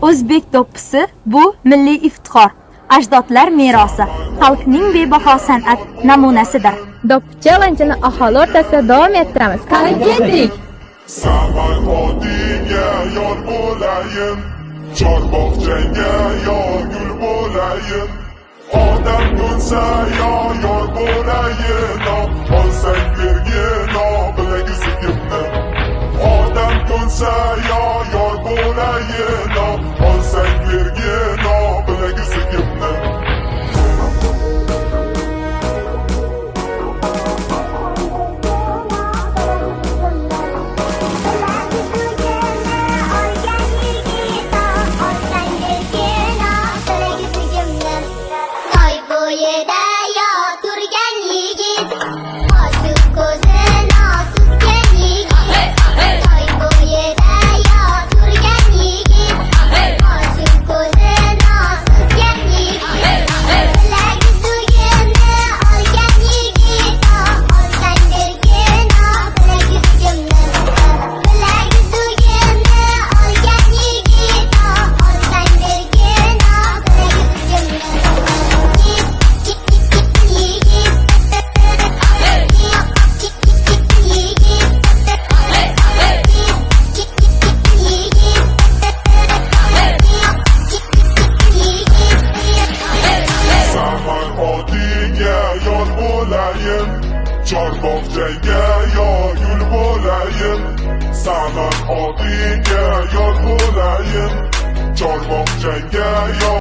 O'zbek do'ppisi bu milliy iftixor, ajdodlar merosi, xalqning bebaho san'at namunasidir. Do'ppi challenge'ini aholi o'rtasida davom ettiramiz. Qani ketdik. Saman odingga yor bo'layin, chorbog'changga yor gul bo'layin. Odam ko'nsa yor bo'layin, olsang bergin bilagisi kimni. Odam ko'nsa yor bo'layin, olsang bergin bilagisi kimni. Chorbog'changga yor gul bo'layin, saman odingga yor bo'layin, chorbog'changga yor